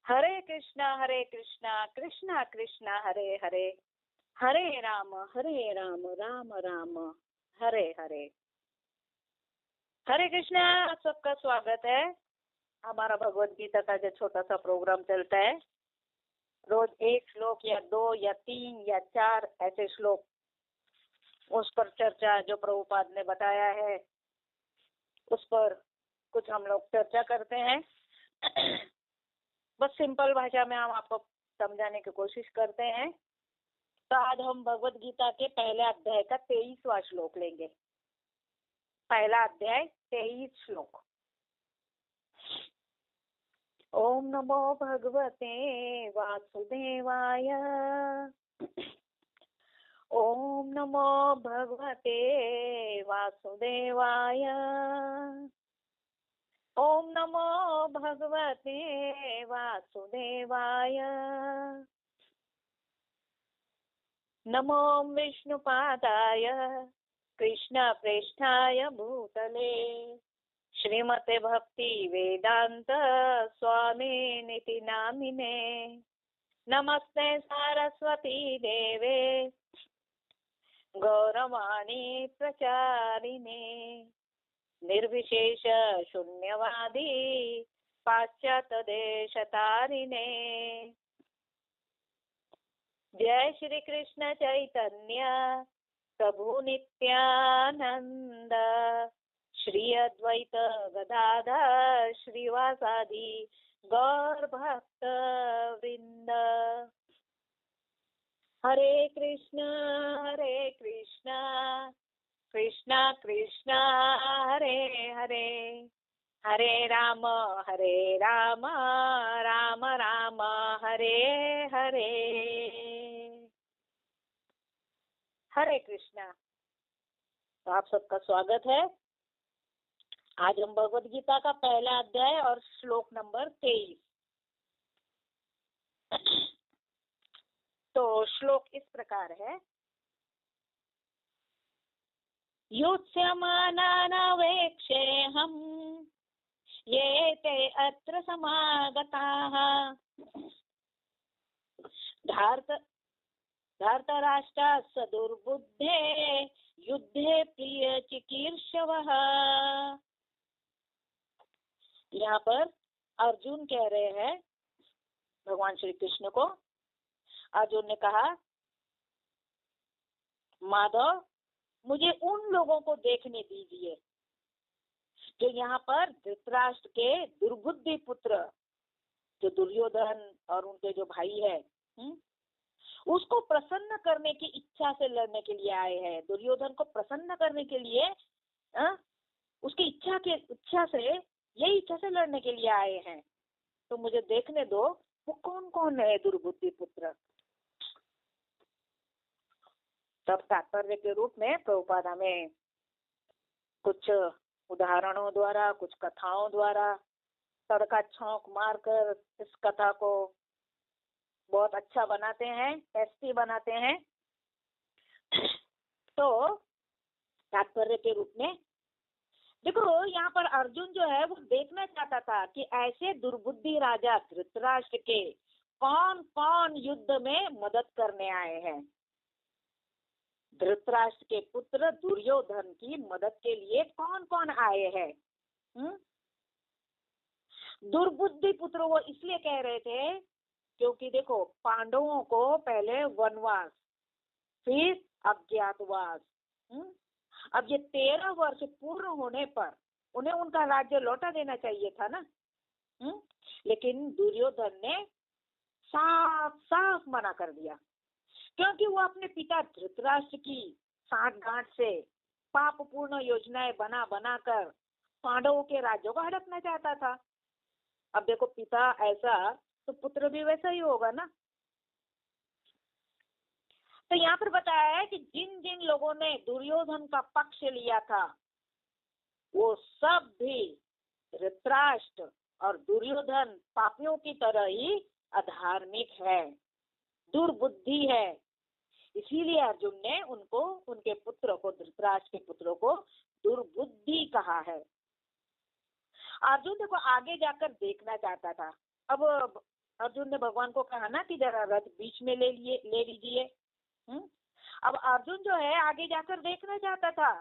हरे कृष्णा कृष्णा कृष्णा हरे हरे, हरे राम राम राम हरे हरे। हरे कृष्णा, आप सबका स्वागत है। हमारा भगवत गीता का जो छोटा सा प्रोग्राम चलता है, रोज एक श्लोक या 2 या 3 या 4 ऐसे श्लोक, उस पर चर्चा जो प्रभुपाद ने बताया है उस पर कुछ हम लोग चर्चा करते हैं। बस सिंपल भाषा में हम आपको समझाने की कोशिश करते हैं। तो आज हम भगवत गीता के पहले अध्याय का 23वां श्लोक लेंगे। पहला अध्याय 23 श्लोक। ओम नमो भगवते वासुदेवाय, ओम नमो भगवते वासुदेवाय, ओम नमो भगवते वासुदेवाय, नमो विष्णुपादाय कृष्ण प्रेष्ठाय भूतले, श्रीमते भक्ति वेदांत स्वामी निति नामिने, नमस्ते सारस्वती देवे गौरवाणी प्रचारिणे, निर्विशेष शून्यवादी पाश्चात्य देशतारिणे। जय श्री कृष्ण चैतन्य प्रभु नित्यानंद, श्री अद्वैत गदाधर श्रीवासादि गौर भक्त वृंद। हरे कृष्णा कृष्णा कृष्णा हरे हरे, हरे राम राम राम हरे हरे। हरे कृष्णा। तो आप सबका स्वागत है। आज हम भगवद गीता का पहला अध्याय और श्लोक नंबर 23। तो श्लोक इस प्रकार है। युत्स्यमानानवेक्षेऽहम् ये ते अत्र समागताः, धार्तराष्ट्राः दुर्बुद्धे युद्धे प्रिय चिकीर्षवः। यहाँ पर अर्जुन कह रहे हैं भगवान श्री कृष्ण को। अर्जुन ने कहा, माधव मुझे उन लोगों को देखने दीजिए जो यहाँ पर धृतराष्ट्र के दुर्बुद्धि पुत्र, जो दुर्योधन और उनके जो भाई है, उसको प्रसन्न करने की इच्छा से लड़ने के लिए आए हैं। दुर्योधन को प्रसन्न करने के लिए उसकी इच्छा से लड़ने के लिए आए हैं। तो मुझे देखने दो वो कौन कौन है दुर्बुद्धि पुत्र। तब तात्पर्य के रूप में प्रभुपाद हमें कुछ उदाहरणों द्वारा, कुछ कथाओं द्वारा तड़का छौंक मारकर इस कथा को बहुत अच्छा बनाते हैं, टेस्टी बनाते हैं। तो तात्पर्य के रूप में देखो, यहाँ पर अर्जुन जो है वो देखना चाहता था कि ऐसे दुर्बुद्धि राजा धृतराष्ट्र के कौन कौन युद्ध में मदद करने आए हैं। धृतराष्ट्र के पुत्र दुर्योधन की मदद के लिए कौन कौन आए हैं। दुर्बुद्धि पुत्र वो इसलिए कह रहे थे क्योंकि देखो, पांडवों को पहले वनवास, फिर अज्ञातवास, अब ये 13 वर्ष पूर्ण होने पर उन्हें उनका राज्य लौटा देना चाहिए था ना। लेकिन दुर्योधन ने साफ साफ मना कर दिया, क्योंकि वो अपने पिता धृतराष्ट्र की सांठगांठ से पापपूर्ण योजनाएं बना कर पांडवों के राज्यों को हड़पना चाहता था। अब देखो, पिता ऐसा तो पुत्र भी वैसा ही होगा ना। तो यहाँ पर बताया है कि जिन जिन लोगों ने दुर्योधन का पक्ष लिया था वो सब भी धृतराष्ट्र और दुर्योधन पापियों की तरह ही अधार्मिक है, दुर्बुद्धि है। इसीलिए अर्जुन ने उनको, उनके पुत्र को, धृतराष्ट्र के पुत्रों को दुर्बुद्धि कहा है। अर्जुन देखो आगे जाकर देखना चाहता था। अब अर्जुन ने भगवान को कहा ना कि जरा रथ बीच में ले लीजिए। अब अर्जुन जो है आगे जाकर देखना चाहता था।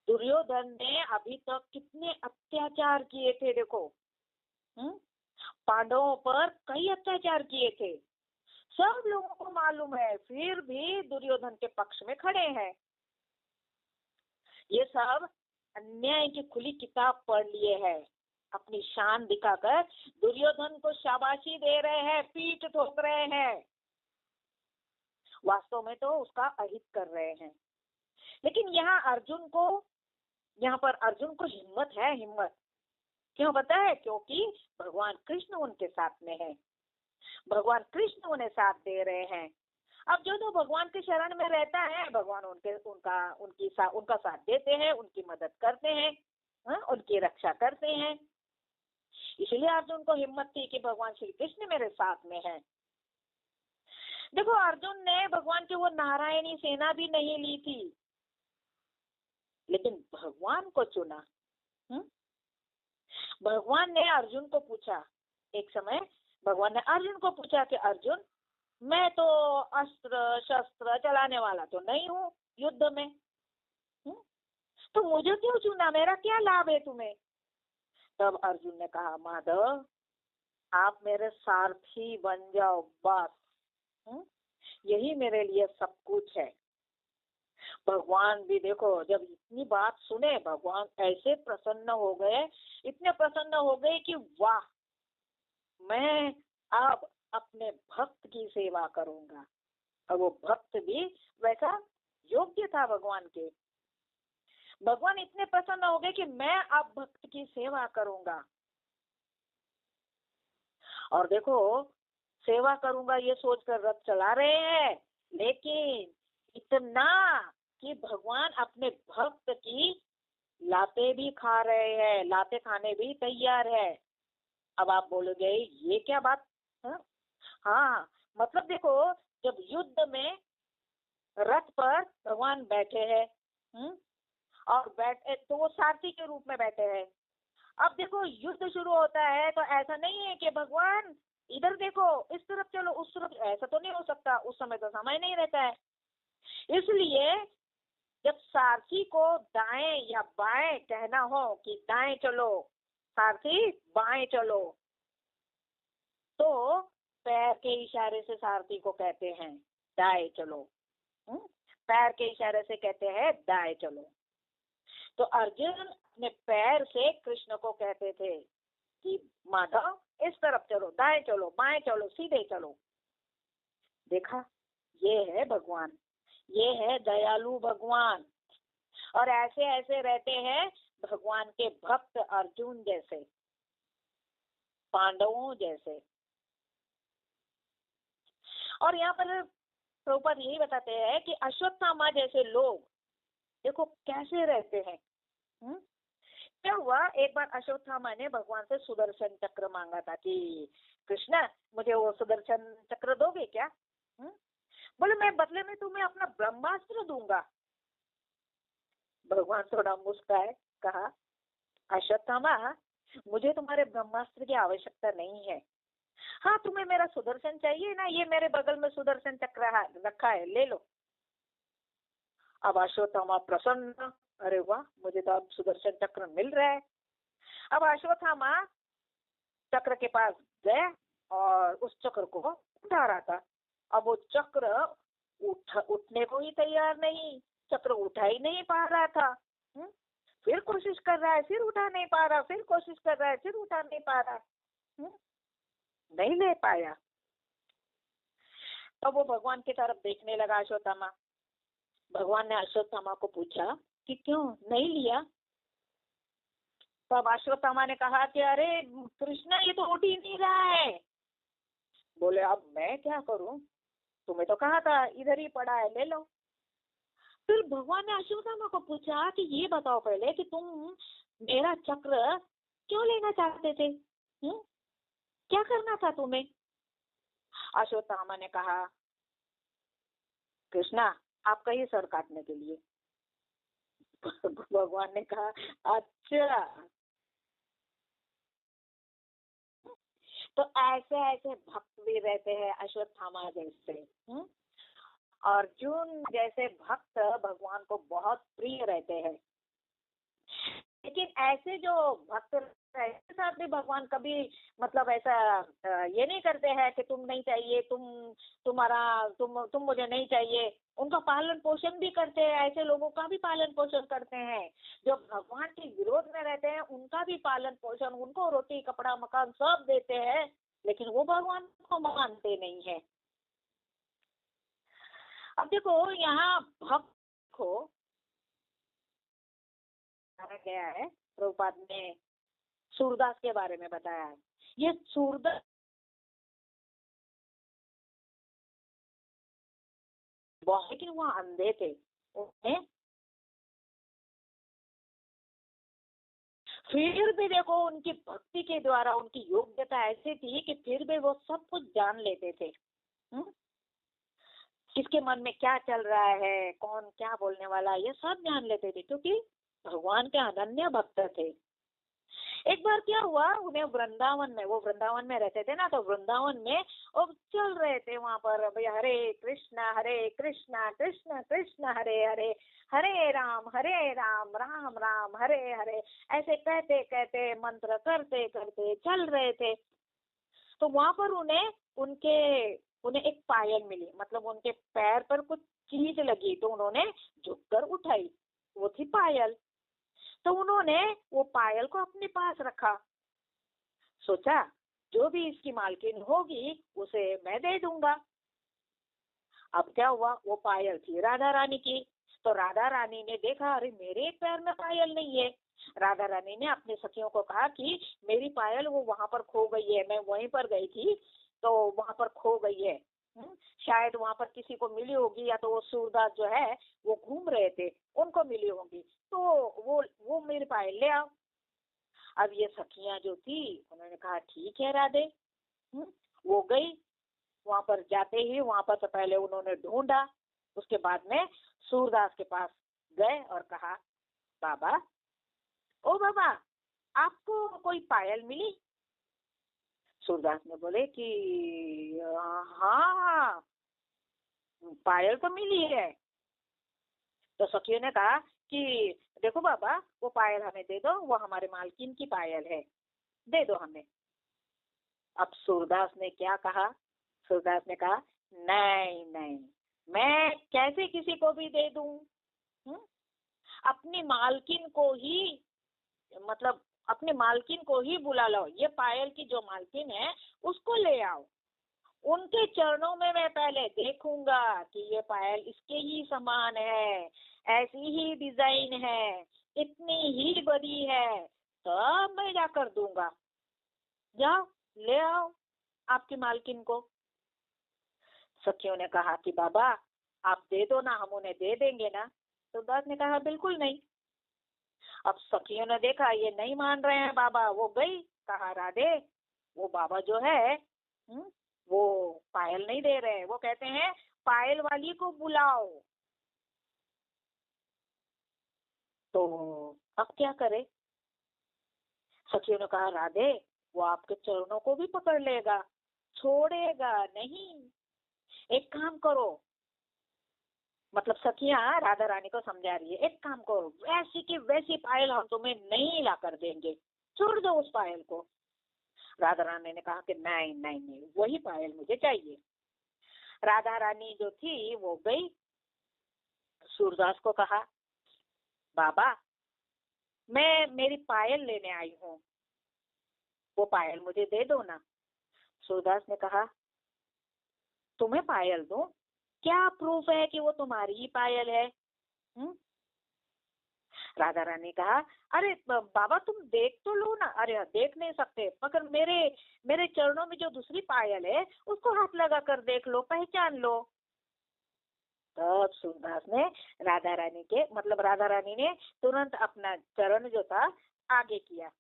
दुर्योधन ने अभी तक कितने अत्याचार किए थे देखो, पांडवों पर कई अत्याचार किए थे, सब लोगों को मालूम है, फिर भी दुर्योधन के पक्ष में खड़े हैं। ये सब अन्याय की खुली किताब पढ़ लिए हैं, अपनी शान दिखाकर दुर्योधन को शाबाशी दे रहे हैं, पीठ ठोक रहे हैं, वास्तव में तो उसका अहित कर रहे हैं। लेकिन यहाँ पर अर्जुन को हिम्मत है, हिम्मत क्यों पता है? क्योंकि भगवान कृष्ण उनके साथ में है, भगवान कृष्ण उन्हें साथ दे रहे हैं। अब जो भगवान के शरण में रहता है, भगवान उनका साथ देते हैं, उनकी मदद करते हैं, उनकी रक्षा करते हैं। इसलिए अर्जुन को हिम्मत थी कि भगवान श्री कृष्ण मेरे साथ में है। देखो, अर्जुन ने भगवान की वो नारायणी सेना भी नहीं ली थी, लेकिन भगवान को चुना। भगवान ने अर्जुन को पूछा, एक समय भगवान ने अर्जुन को पूछा कि अर्जुन, मैं तो अस्त्र शस्त्र चलाने वाला तो नहीं हूँ युद्ध में, तो मुझे क्यों चुना, मेरा क्या लाभ है तुम्हें? तब अर्जुन ने कहा, माधव आप मेरे सारथी बन जाओ, बस यही मेरे लिए सब कुछ है। भगवान भी देखो, जब इतनी बात सुने, भगवान ऐसे प्रसन्न हो गए, इतने प्रसन्न हो गए कि वाह, मैं अब अपने भक्त की सेवा करूंगा। और वो भक्त भी वैसा योग्य था भगवान के। भगवान इतने प्रसन्न हो गए कि मैं अब भक्त की सेवा करूंगा। और देखो, सेवा करूंगा ये सोचकर रथ चला रहे हैं, लेकिन इतना कि भगवान अपने भक्त की लाते भी खा रहे हैं, लाते खाने भी तैयार है। अब आप बोलोगे ये क्या बात? हाँ, मतलब देखो, जब युद्ध में रथ पर भगवान बैठे हैं, और बैठे तो वो सारथी के रूप में बैठे हैं। अब देखो, युद्ध शुरू होता है तो ऐसा नहीं है कि भगवान इधर देखो, इस तरफ चलो, उस तरफ, ऐसा तो नहीं हो सकता, उस समय तो समय नहीं रहता है। इसलिए जब सारथी को दाएं या बाएं कहना हो कि दाएं चलो सारथी, बाएं चलो, तो पैर के इशारे से सारथी को कहते हैं दाएं चलो। पैर के इशारे से कहते हैं दाएं चलो। तो अर्जुन अपने पैर से कृष्ण को कहते थे कि माधव इस तरफ चलो, दाएं चलो, बाएं चलो, सीधे चलो। देखा, ये है भगवान, ये है दयालु भगवान। और ऐसे ऐसे रहते हैं भगवान के भक्त, अर्जुन जैसे, पांडवों जैसे। और यहाँ पर प्रभुपाद यही बताते हैं कि अश्वत्थामा जैसे लोग देखो कैसे रहते हैं। क्या हुआ, एक बार अश्वत्थामा ने भगवान से सुदर्शन चक्र मांगा था कि कृष्ण मुझे वो सुदर्शन चक्र दोगे क्या? बोले मैं बदले में तुम्हें अपना ब्रह्मास्त्र दूंगा। भगवान थोड़ा मुस्कुराए, कहा अश्वत्थामा मुझे तुम्हारे ब्रह्मास्त्र की आवश्यकता नहीं है। हाँ, तुम्हें मेरा सुदर्शन चाहिए ना, ये मेरे बगल में सुदर्शन चक्र रखा है, ले लो। अब अश्वत्थामा प्रसन्न, अरे वाह, मुझे तो अब सुदर्शन चक्र मिल रहा है। अब अश्वत्थामा चक्र के पास गया और उस चक्र को उठा रहा था। अब वो चक्र उठने को ही तैयार नहीं, चक्र उठा ही नहीं पा रहा था। फिर कोशिश कर रहा है, फिर उठा नहीं पा रहा, फिर कोशिश कर रहा है, फिर उठा नहीं पा रहा, नहीं ले पाया। तब वो भगवान की तरफ देखने लगा अश्वत्थामा। भगवान ने अश्वत्थामा को पूछा कि क्यों नहीं लिया? तब अश्वत्थामा ने कहा कि अरे कृष्ण, ये तो उठ ही नहीं रहा है। बोले अब मैं क्या करूं, तुम्हें तो कहा था इधर ही पड़ा है, ले लो। फिर भगवान ने अश्वत्थामा को पूछा कि ये बताओ पहले कि तुम मेरा चक्र क्यों लेना चाहते थे? क्या करना था तुम्हें? अश्वत्थामा ने कहा कृष्णा, आपका ही सर काटने के लिए। भगवान ने कहा अच्छा, तो ऐसे ऐसे भक्त भी रहते हैं अश्वत्थामा जैसे। अर्जुन जैसे भक्त भगवान को बहुत प्रिय रहते हैं। लेकिन ऐसे जो भक्त ऐसे साथ भी भगवान कभी मतलब ऐसा ये नहीं करते हैं कि तुम नहीं चाहिए, तुम मुझे नहीं चाहिए। उनका पालन पोषण भी करते हैं, ऐसे लोगों का भी पालन पोषण करते हैं। जो भगवान के विरोध में रहते हैं उनका भी पालन पोषण, उनको रोटी कपड़ा मकान सब देते हैं, लेकिन वो भगवान को मानते नहीं है। अब देखो यहाँ भक्त को गया है, प्रभुपाद ने सूरदास के बारे में बताया है। ये सूरदास लेकिन वो अंधे थे, उन्हें फिर भी देखो उनकी भक्ति के द्वारा उनकी योग्यता ऐसी थी कि फिर भी वो सब कुछ जान लेते थे। किसके मन में क्या चल रहा है, कौन क्या बोलने वाला है, ये सब जान लेते थे, क्योंकि भगवान के अनन्य भक्त थे। एक बार क्या हुआ, उन्हें वृंदावन में, वो वृंदावन में रहते थे ना, तो वृंदावन में वो चल रहे थे वहां पर भैया, हरे कृष्णा कृष्ण कृष्ण हरे हरे, हरे राम राम राम हरे हरे, ऐसे कहते कहते मंत्र करते करते चल रहे थे। तो वहां पर उन्हें एक पायल मिली, मतलब उनके पैर पर कुछ चीज लगी, तो उन्होंने झुककर उठाई, वो थी पायल। तो उन्होंने वो पायल को अपने पास रखा, सोचा जो भी इसकी मालकिन होगी उसे मैं दे दूंगा। अब क्या हुआ, वो पायल थी राधा रानी की। तो राधा रानी ने देखा, अरे मेरे पैर में पायल नहीं है। राधा रानी ने अपने सखियों को कहा कि मेरी पायल वो वहां पर खो गई है, मैं वहीं पर गई थी तो वहां पर खो गई है। शायद वहां पर किसी को मिली होगी, या तो वो सूरदास जो है वो घूम रहे थे, उनको मिली होगी, तो वो मेरी पायल ले आओ। अब ये सखियां जो थी उन्होंने कहा ठीक है राधे। वो गई, वहां पर जाते ही वहां पर तो पहले उन्होंने ढूंढा, उसके बाद में सूरदास के पास गए और कहा, बाबा, ओ बाबा, आपको कोई पायल मिली? सूरदास ने बोले कि हाँ, पायल तो मिली है। तो सखियों ने कहा कि देखो बाबा, वो पायल हमें दे दो, वो हमारे मालकिन की पायल है, दे दो हमें। अब सूरदास ने क्या कहा, सूरदास ने कहा नहीं नहीं, मैं कैसे किसी को भी दे दूं? अपनी मालकिन को ही, मतलब अपने मालकिन को ही बुला लो, ये पायल की जो मालकिन है उसको ले आओ, उनके चरणों में मैं पहले देखूंगा कि ये पायल इसके ही समान है, ऐसी ही डिजाइन है, इतनी ही बड़ी है, तब मैं जाकर दूंगा। जाओ ले आओ आपकी मालकिन को। सखियों ने कहा कि बाबा आप दे दो ना, हम उन्हें दे देंगे ना। तो दास ने कहा बिल्कुल नहीं। अब सखियों ने देखा ये नहीं मान रहे हैं बाबा, वो गई, कहा राधे, वो बाबा जो है वो पायल नहीं दे रहे, वो कहते हैं पायल वाली को बुलाओ। तो अब क्या करे? सखियों ने कहा राधे, वो आपके चरणों को भी पकड़ लेगा, छोड़ेगा नहीं। एक काम करो, मतलब सखियां राधा रानी को समझा रही है, एक काम करो, वैसी की वैसी पायल हम तुम्हें नहीं ला कर देंगे, छोड़ दो उस पायल को। राधा रानी ने कहा कि नहीं नहीं नहीं, वही पायल मुझे चाहिए। राधा रानी जो थी वो गई, सूरदास को कहा, बाबा मैं मेरी पायल लेने आई हूँ, वो पायल मुझे दे दो ना। सूरदास ने कहा, तुम्हें पायल दूं? क्या प्रूफ है कि वो तुम्हारी ही पायल है? राधा रानी कहा, अरे बाबा तुम देख तो लो ना। अरे देख नहीं सकते, मगर मेरे चरणों में जो दूसरी पायल है उसको हाथ लगा कर देख लो, पहचान लो। तब सूरदास ने राधा रानी ने तुरंत अपना चरण जो था आगे किया।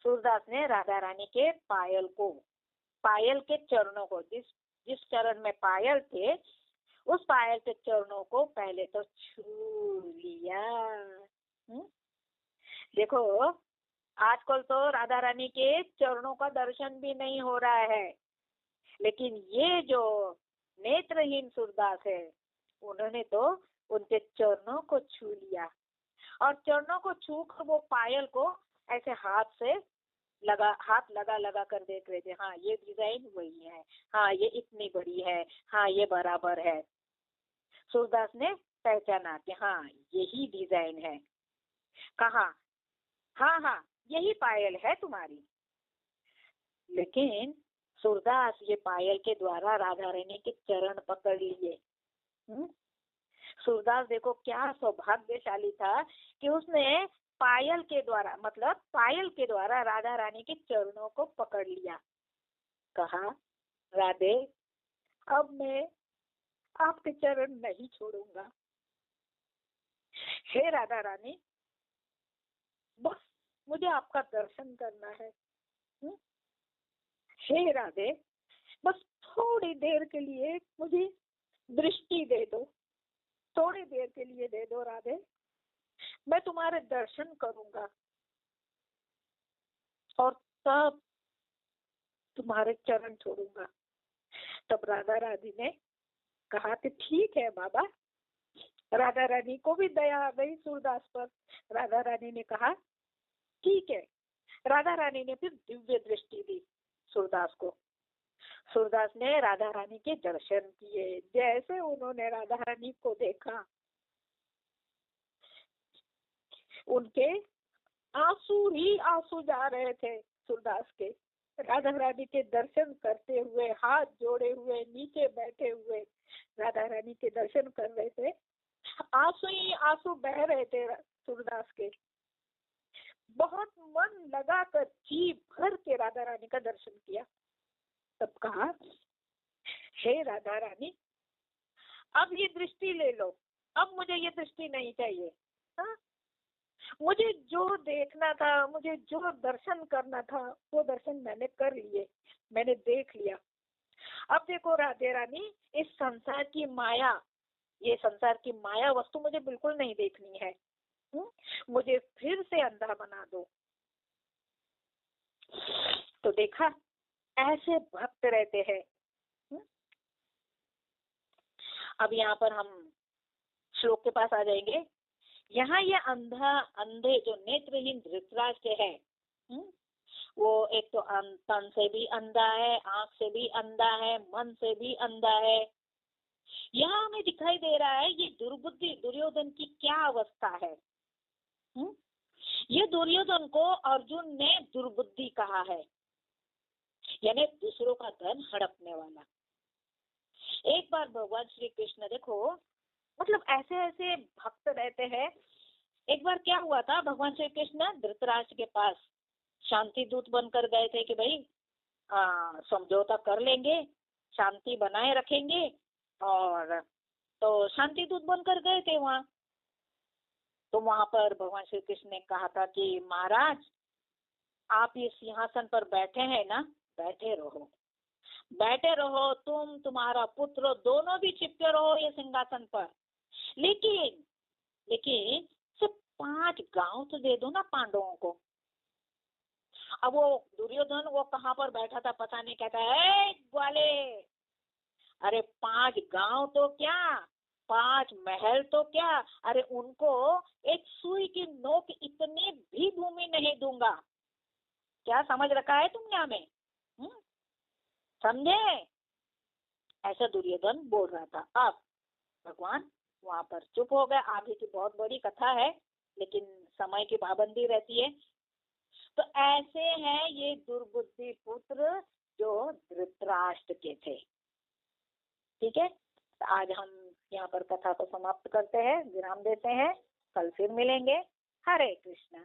सूरदास ने राधा रानी के पायल के चरणों को, जिस जिस चरण में पायल थे उस पायल के चरणों को पहले तो छू लिया। देखो आजकल तो राधा रानी के चरणों का दर्शन भी नहीं हो रहा है, लेकिन ये जो नेत्रहीन सूरदास है, उन्होंने तो उनके चरणों को छू लिया, और चरणों को छू कर वो पायल को ऐसे हाथ लगा लगा कर देख रहे थे। हाँ, ये डिजाइन वही है, हाँ ये इतनी बड़ी है, हाँ ये बराबर है। सूरदास ने पहचाना कि हाँ यही डिजाइन है। कहा हाँ हाँ यही पायल है तुम्हारी। लेकिन सूरदास ये पायल के द्वारा राधा रानी के चरण पकड़ लिए। सूरदास देखो क्या सौभाग्यशाली था कि उसने पायल के द्वारा, मतलब पायल के द्वारा राधा रानी के चरणों को पकड़ लिया। कहा, राधे अब मैं आपके चरण नहीं छोड़ूंगा। हे राधा रानी, बस मुझे आपका दर्शन करना है। हे राधे, बस थोड़ी देर के लिए मुझे दृष्टि दे दो, थोड़ी देर के लिए दे दो राधे, मैं तुम्हारे दर्शन करूंगा और तब तुम्हारे चरण छोड़ूंगा। तब राधा रानी ने कहा कि ठीक है बाबा। राधा रानी को भी दया आ गई सूरदास पर। राधा रानी ने कहा ठीक है। राधा रानी ने फिर दिव्य दृष्टि दी सूरदास को। सूरदास ने राधा रानी के दर्शन किए। जैसे उन्होंने राधा रानी को देखा, उनके आंसू ही आंसू जा रहे थे सूरदास के। राधा रानी के दर्शन करते हुए, हाथ जोड़े हुए, नीचे बैठे हुए राधा रानी के दर्शन कर रहे थे। आंसू ही आंसू बह रहे थे सूरदास के। बहुत मन लगाकर जी भर के राधा रानी का दर्शन किया। तब कहा, हे राधा रानी, अब ये दृष्टि ले लो, अब मुझे ये दृष्टि नहीं चाहिए। हाँ? मुझे जो देखना था, मुझे जो दर्शन करना था, वो दर्शन मैंने कर लिए, मैंने देख लिया। अब देखो राधे रानी, इस संसार की माया, ये संसार की माया वस्तु मुझे बिल्कुल नहीं देखनी है। मुझे फिर से अंधा बना दो। तो देखा, ऐसे भक्त रहते हैं। अब यहाँ पर हम श्लोक के पास आ जाएंगे। यहाँ ये अंधे जो नेत्रहीन धृतराष्ट्र है, वो एक तो तन से भी अंधा है, आंख से भी अंधा है, मन से भी अंधा है। यहाँ हमें दिखाई दे रहा है ये दुर्बुद्धि दुर्योधन की क्या अवस्था है। ये दुर्योधन को अर्जुन ने दुर्बुद्धि कहा है, यानी दूसरों का धन हड़पने वाला। एक बार भगवान श्री कृष्ण देखो, मतलब ऐसे ऐसे भक्त रहते हैं। एक बार क्या हुआ था, भगवान श्री कृष्ण धृतराष्ट्र के पास शांति दूत बनकर गए थे कि भाई समझौता कर लेंगे, शांति बनाए रखेंगे, और तो शांति दूत बनकर गए थे वहां। तो वहां पर भगवान श्री कृष्ण ने कहा था कि महाराज, आप ये सिंहासन पर बैठे हैं ना, बैठे रहो, बैठे रहो, तुम तुम्हारा पुत्र दोनों भी चिपके रहो ये सिंहासन पर। लेकिन सिर्फ 5 गांव तो दे दो ना पांडवों को। अब वो दुर्योधन वो कहाँ पर बैठा था पता नहीं, कहता है ग्वाले, अरे 5 गांव तो क्या, 5 महल तो क्या, अरे उनको एक सुई की नोक इतनी भी भूमि नहीं दूंगा। क्या समझ रखा है तुमने हमें? समझे? ऐसा दुर्योधन बोल रहा था। अब भगवान वहां पर चुप हो गए। आगे की बहुत बड़ी कथा है, लेकिन समय की पाबंदी रहती है। तो ऐसे हैं ये दुर्बुद्धि पुत्र जो धृतराष्ट्र के थे। ठीक है, तो आज हम यहाँ पर कथा को समाप्त करते हैं, विराम देते हैं। कल फिर मिलेंगे। हरे कृष्णा।